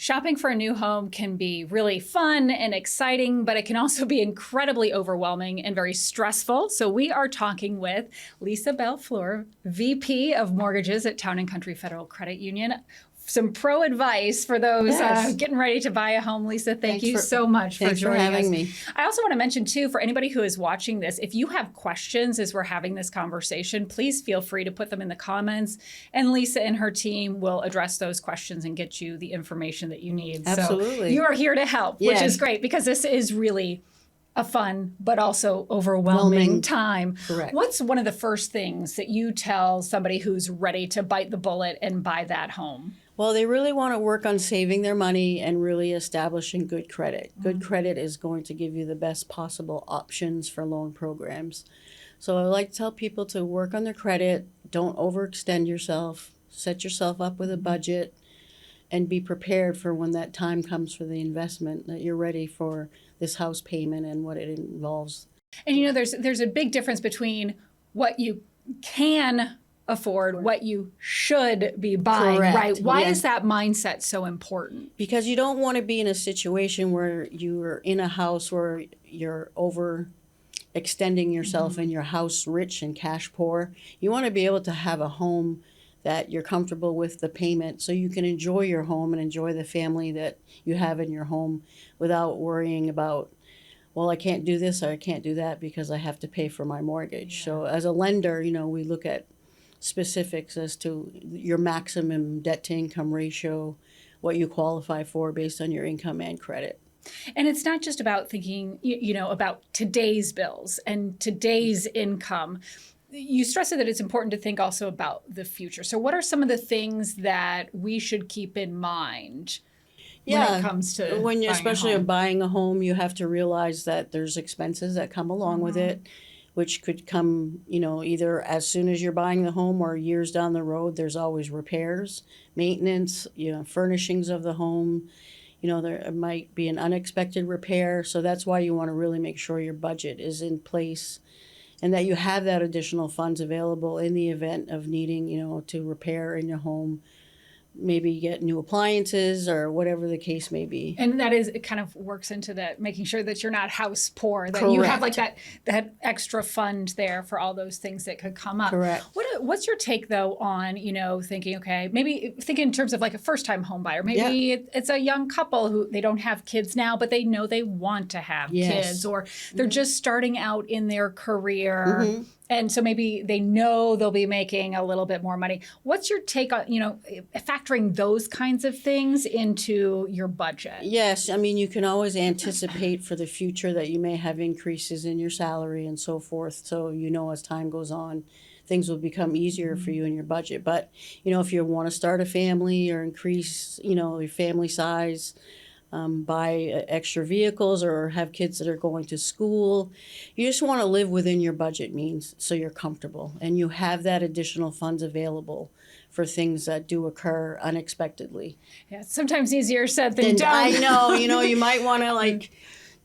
Shopping for a new home can be really fun and exciting, but it can also be incredibly overwhelming and very stressful. So we are talking with Lisa Bellefleur, VP of Mortgages at Town & Country Federal Credit Union. Some pro advice for those getting ready to buy a home. Lisa, thank you so much for joining us. Thanks for having me. I also want to mention, too, for anybody who is watching this, if you have questions as we're having this conversation, please feel free to put them in the comments, and Lisa and her team will address those questions and get you the information that you need. Absolutely. So you are here to help, which is great, because this is really a fun but also overwhelming time. Correct. What's one of the first things that you tell somebody who's ready to bite the bullet and buy that home? Well, they really want to work on saving their money and really establishing good credit. Good credit is going to give you the best possible options for loan programs. So I like to tell people to work on their credit, don't overextend yourself, set yourself up with a budget, and be prepared for when that time comes for the investment, that you're ready for this house payment and what it involves. And you know, there's a big difference between what you can afford, what you should be buying, right? Why is that mindset so important? Because you don't want to be in a situation where you're in a house where you're overextending yourself and your house rich and cash poor. You want to be able to have a home that you're comfortable with the payment so you can enjoy your home and enjoy the family that you have in your home without worrying about, well, I can't do this or I can't do that because I have to pay for my mortgage. So as a lender, you know, we look at specifics as to your maximum debt to income ratio, what you qualify for based on your income and credit. And it's not just about thinking, you know, about today's bills and today's income. You stress that it's important to think also about the future. So what are some of the things that we should keep in mind when it comes to when you're especially buying a home, you have to realize that there's expenses that come along with it, which could come, you know, either as soon as you're buying the home or years down the road. There's always repairs, maintenance, you know, furnishings of the home. You know, there might be an unexpected repair. So that's why you want to really make sure your budget is in place and that you have that additional funds available in the event of needing, you know, to repair in your home, maybe get new appliances or whatever the case may be. And that is, it kind of works into that, making sure that you're not house poor, that you have like that extra fund there for all those things that could come up. Correct. What's your take though on, you know, thinking, okay, maybe thinking in terms of like a first time home buyer, maybe it's a young couple who they don't have kids now, but they know they want to have kids, or they're just starting out in their career. And so maybe they know they'll be making a little bit more money. What's your take on, you know, factoring those kinds of things into your budget? Yes. I mean, you can always anticipate for the future that you may have increases in your salary and so forth. So, you know, as time goes on, things will become easier for you in your budget. But, you know, if you want to start a family or increase, you know, your family size, buy extra vehicles or have kids that are going to school. You just want to live within your budget means so you're comfortable and you have that additional funds available for things that do occur unexpectedly. Yeah, it's sometimes easier said than done. I know, you know, you might want to like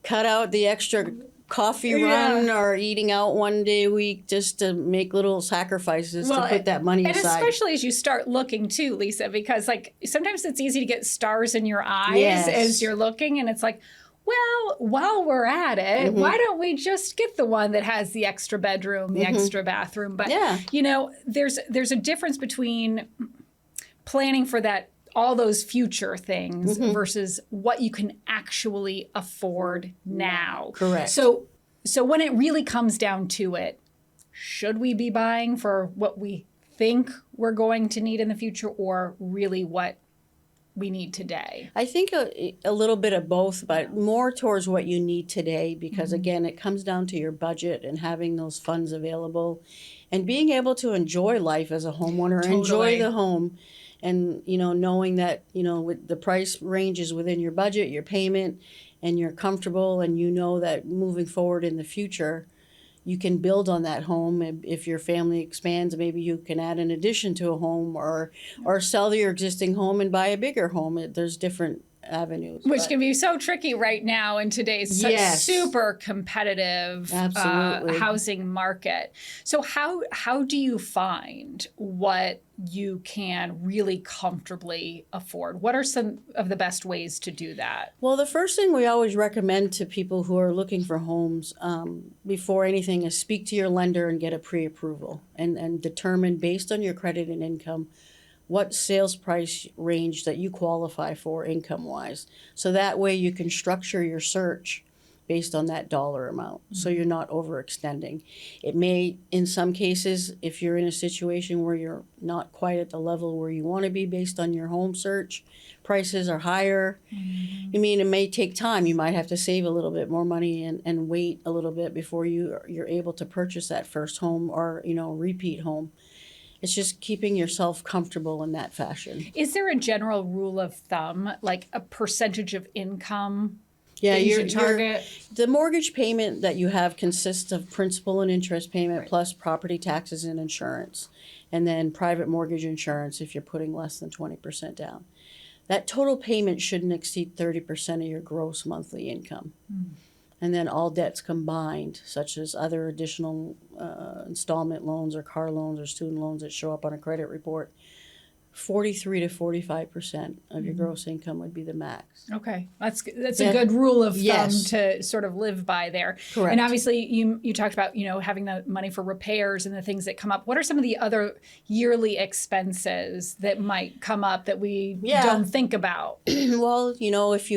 cut out the extra coffee run or eating out one day a week just to make little sacrifices to put that money aside. And especially as you start looking too, Lisa, because like sometimes it's easy to get stars in your eyes as you're looking, and it's like, well, while we're at it, why don't we just get the one that has the extra bedroom, the extra bathroom? But you know, there's a difference between planning for that, all those future things versus what you can actually afford now. Correct. So when it really comes down to it, should we be buying for what we think we're going to need in the future or really what we need today? I think a little bit of both, but more towards what you need today because, again, it comes down to your budget and having those funds available and being able to enjoy life as a homeowner, enjoy the home. And, you know, knowing that, you know, with the price range is within your budget, your payment, and you're comfortable and you know that moving forward in the future, you can build on that home. If your family expands, maybe you can add an addition to a home or sell your existing home and buy a bigger home. There's different avenues. Which can be so tricky right now in today's Yes. super competitive Absolutely. housing market. So how do you find what you can really comfortably afford? What are some of the best ways to do that? Well, the first thing we always recommend to people who are looking for homes before anything is speak to your lender and get a pre-approval and determine based on your credit and income what sales price range that you qualify for income-wise. So that way you can structure your search based on that dollar amount. So you're not overextending. It may, in some cases, if you're in a situation where you're not quite at the level where you want to be based on your home search, prices are higher. I mean, it may take time. You might have to save a little bit more money and wait a little bit before you're able to purchase that first home or, repeat home. It's just keeping yourself comfortable in that fashion. Is there a general rule of thumb, like a percentage of income Yeah, that you should target? The mortgage payment that you have consists of principal and interest payment plus property taxes and insurance, and then private mortgage insurance if you're putting less than 20% down. That total payment shouldn't exceed 30% of your gross monthly income. And then all debts combined, such as other additional installment loans or car loans or student loans that show up on a credit report, 43 to 45% of your gross income would be the max. Okay, that's a good rule of thumb Yes. to sort of live by there. Correct. And obviously, you talked about having the money for repairs and the things that come up. What are some of the other yearly expenses that might come up that we don't think about? Well, if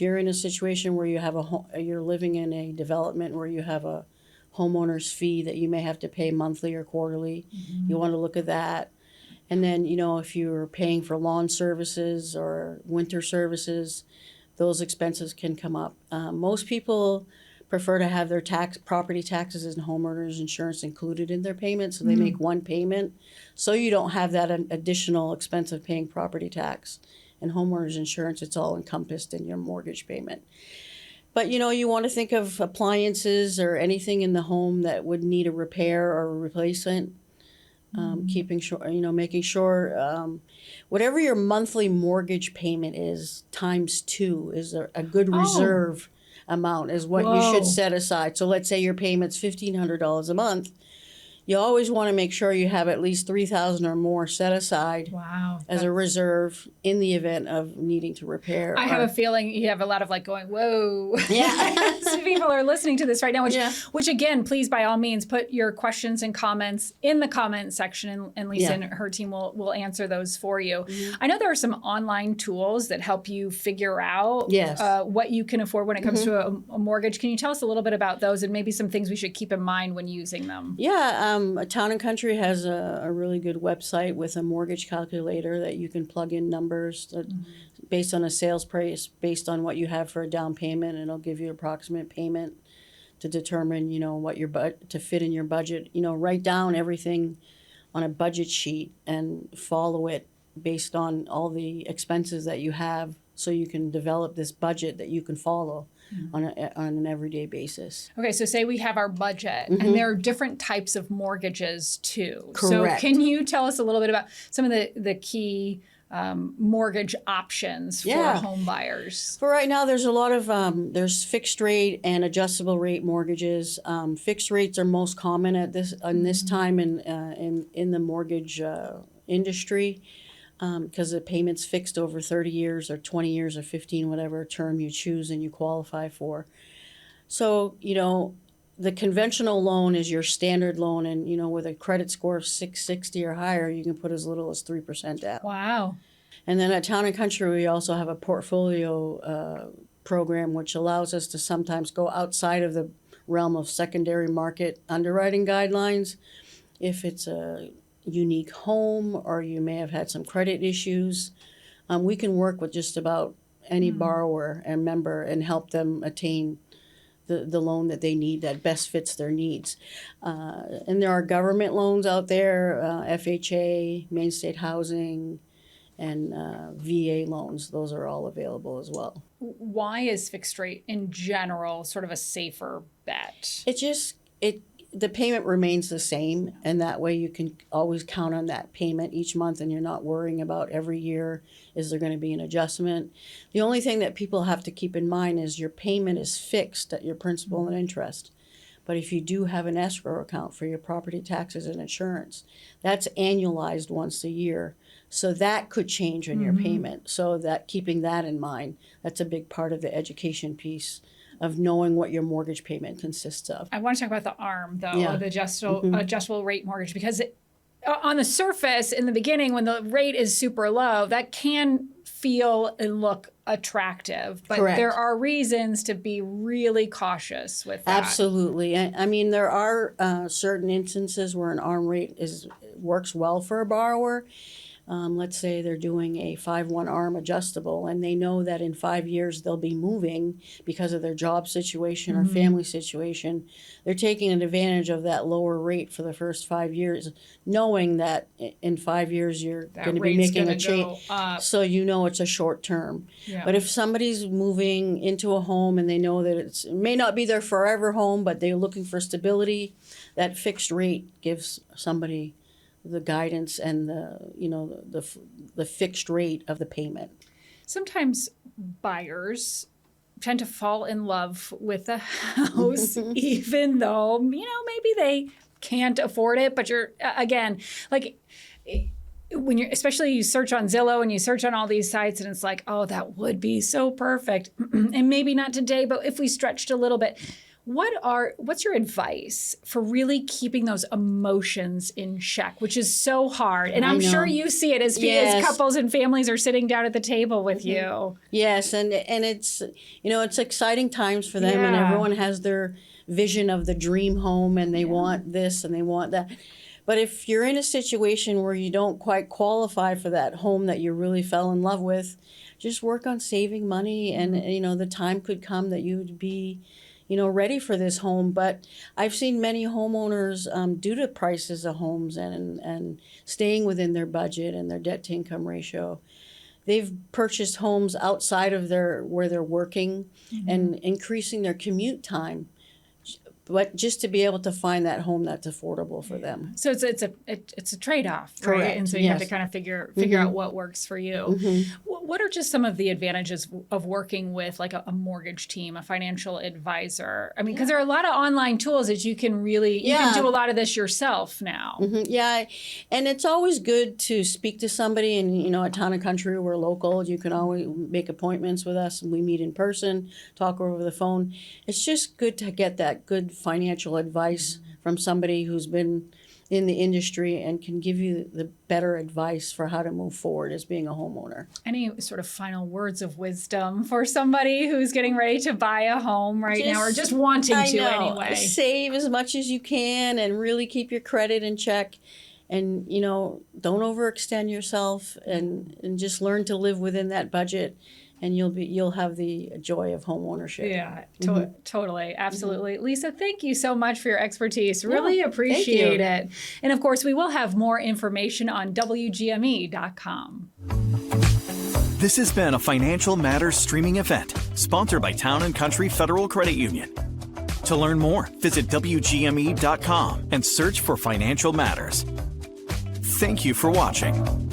you're in a situation where you have you're living in a development where you have a homeowner's fee that you may have to pay monthly or quarterly, you want to look at that. And then, if you're paying for lawn services or winter services, those expenses can come up. Most people prefer to have their property taxes and homeowners insurance included in their payment, so they make one payment. So you don't have that additional expense of paying property tax and homeowners insurance. It's all encompassed in your mortgage payment. But, you want to think of appliances or anything in the home that would need a repair or a replacement. Making sure whatever your monthly mortgage payment is times 2 is a good reserve amount is what you should set aside. So let's say your payment's $1,500 a month. You always want to make sure you have at least $3,000 or more set aside as a reserve in the event of needing to repair. I have a feeling you have a lot of going, whoa. Yeah. Some people are listening to this right now, which again, please, by all means, put your questions and comments in the comment section, and Lisa and her team will answer those for you. I know there are some online tools that help you figure out what you can afford when it comes to a mortgage. Can you tell us a little bit about those and maybe some things we should keep in mind when using them? Yeah. Town and Country has a really good website with a mortgage calculator that you can plug in numbers based on a sales price, based on what you have for a down payment, and it'll give you approximate payment to determine, what to fit in your budget. Write down everything on a budget sheet and follow it based on all the expenses that you have, so you can develop this budget that you can follow on an everyday basis. Okay, so say we have our budget, and there are different types of mortgages too. Correct. So can you tell us a little bit about some of the key mortgage options for home buyers? For right now, there's a lot of there's fixed rate and adjustable rate mortgages. Fixed rates are most common at this time in the mortgage industry. Because the payment's fixed over 30 years or 20 years or 15, whatever term you choose and you qualify for. So, the conventional loan is your standard loan, and, with a credit score of 660 or higher, you can put as little as 3% down. Wow. And then at Town and Country, we also have a portfolio program, which allows us to sometimes go outside of the realm of secondary market underwriting guidelines. If it's a unique home or you may have had some credit issues, we can work with just about any borrower and member and help them attain the loan that they need that best fits their needs. And there are government loans out there, FHA, Maine State Housing, and VA loans. Those are all available as well. Why is fixed rate in general sort of a safer bet? the payment remains the same, and that way you can always count on that payment each month, and you're not worrying about every year, is there going to be an adjustment? The only thing that people have to keep in mind is your payment is fixed at your principal and interest. But if you do have an escrow account for your property taxes and insurance, that's annualized once a year. So that could change in your payment. So that keeping that in mind, that's a big part of the education piece of knowing what your mortgage payment consists of. I want to talk about the ARM, though, Yeah. the adjustable rate mortgage, because on the surface, in the beginning, when the rate is super low, that can feel and look attractive. But Correct. there are reasons to be really cautious with that. Absolutely. I mean, there are certain instances where an ARM rate works well for a borrower. Let's say they're doing a 5/1 ARM adjustable, and they know that in 5 years they'll be moving because of their job situation or family situation. They're taking advantage of that lower rate for the first 5 years, knowing that in 5 years you're going to be making a change. So you know it's a short term. Yeah. But if somebody's moving into a home and they know that it may not be their forever home, but they're looking for stability, that fixed rate gives somebody the guidance and the fixed rate of the payment. Sometimes buyers tend to fall in love with a house, even though, maybe they can't afford it. But you're, again, like when you're, especially you search on Zillow and you search on all these sites and it's like, oh, that would be so perfect. And maybe not today, but if we stretched a little bit. What's your advice for really keeping those emotions in check, which is so hard? And I'm sure you see it as couples and families are sitting down at the table with you. Yes, and it's it's exciting times for them, and everyone has their vision of the dream home, and they want this and they want that. But if you're in a situation where you don't quite qualify for that home that you really fell in love with, just work on saving money, and the time could come that you would be ready for this home. But I've seen many homeowners, due to prices of homes and staying within their budget and their debt to income ratio, they've purchased homes outside of where they're working and increasing their commute time, but just to be able to find that home that's affordable for them. So it's a trade-off, right? Correct. And so you have to kind of figure out what works for you. What are just some of the advantages of working with like a mortgage team, a financial advisor? I mean, because there are a lot of online tools that you can really you can do a lot of this yourself now. Yeah, and it's always good to speak to somebody. And at Town and Country, we're local. You can always make appointments with us, and we meet in person, talk over the phone. It's just good to get that good financial advice from somebody who's been in the industry and can give you the better advice for how to move forward as being a homeowner. Any sort of final words of wisdom for somebody who's getting ready to buy a home now or just wanting to anyway? Save as much as you can and really keep your credit in check. And, don't overextend yourself and just learn to live within that budget. And you'll have the joy of home ownership. Yeah, totally. Absolutely. Lisa, thank you so much for your expertise. Really appreciate it. And of course, we will have more information on WGME.com. This has been a Financial Matters streaming event sponsored by Town and Country Federal Credit Union. To learn more, visit WGME.com and search for Financial Matters. Thank you for watching.